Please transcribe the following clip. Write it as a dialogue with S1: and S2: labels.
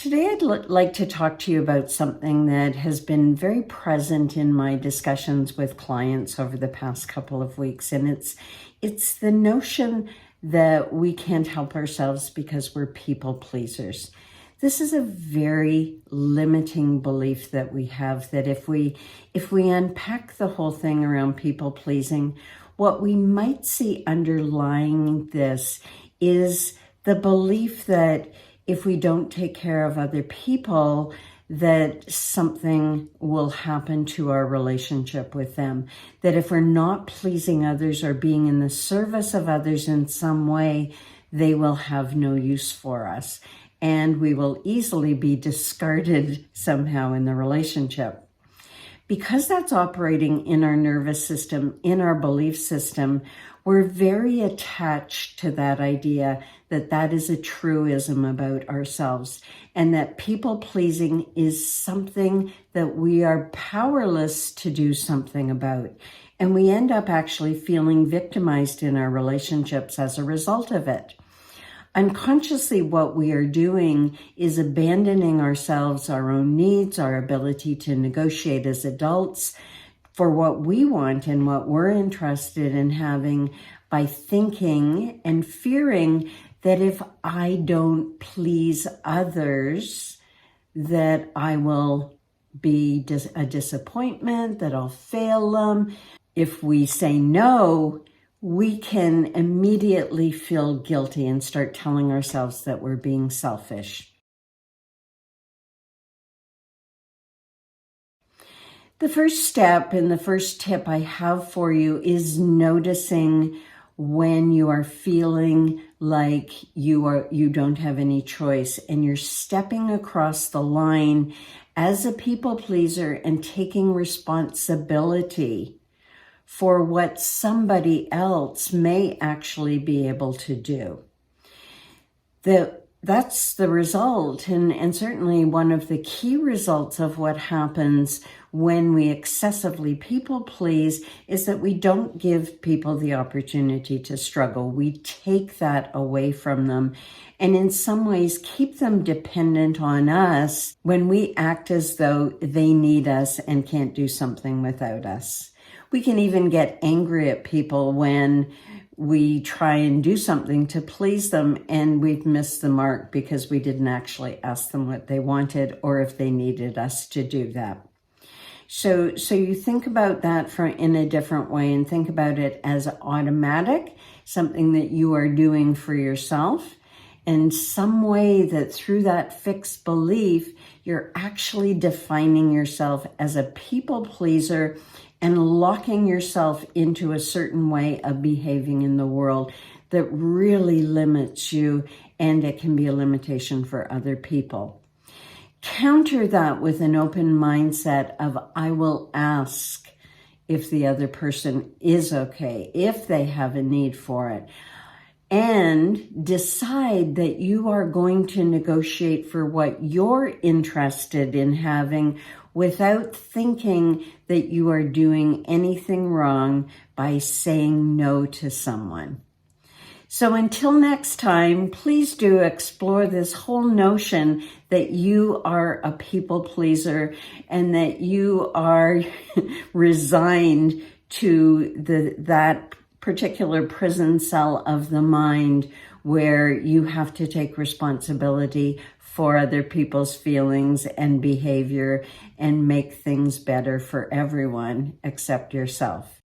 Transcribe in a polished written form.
S1: Today, I'd like to talk to you about something that has been very present in my discussions with clients over the past couple of weeks, and it's the notion that we can't help ourselves because we're people pleasers. This is a very limiting belief that we have, that if we unpack the whole thing around people pleasing, what we might see underlying this is the belief that if we don't take care of other people, that something will happen to our relationship with them. That if we're not pleasing others or being in the service of others in some way, they will have no use for us. And we will easily be discarded somehow in the relationship. Because that's operating in our nervous system, in our belief system, we're very attached to that idea that that is a truism about ourselves, and that people-pleasing is something that we are powerless to do something about. And we end up actually feeling victimized in our relationships as a result of it. Unconsciously, what we are doing is abandoning ourselves, our own needs, our ability to negotiate as adults for what we want and what we're interested in having, by thinking and fearing that if I don't please others, that I will be a disappointment, that I'll fail them. If we say no, we can immediately feel guilty and start telling ourselves that we're being selfish. The first step and the first tip I have for you is noticing when you are feeling like you don't have any choice and you're stepping across the line as a people pleaser and taking responsibility for what somebody else may actually be able to do. That's the result, and certainly one of the key results of what happens when we excessively people please is that we don't give people the opportunity to struggle. We take that away from them, and in some ways keep them dependent on us when we act as though they need us and can't do something without us. We can even get angry at people when we try and do something to please them and we've missed the mark because we didn't actually ask them what they wanted or if they needed us to do that. So you think about that in a different way and think about it as automatic, something that you are doing for yourself, and some way that through that fixed belief, you're actually defining yourself as a people pleaser and locking yourself into a certain way of behaving in the world that really limits you, and it can be a limitation for other people. Counter that with an open mindset of, I will ask if the other person is okay, if they have a need for it, and decide that you are going to negotiate for what you're interested in having without thinking that you are doing anything wrong by saying no to someone. So until next time, please do explore this whole notion that you are a people pleaser and that you are resigned to that particular prison cell of the mind where you have to take responsibility for other people's feelings and behavior and make things better for everyone except yourself.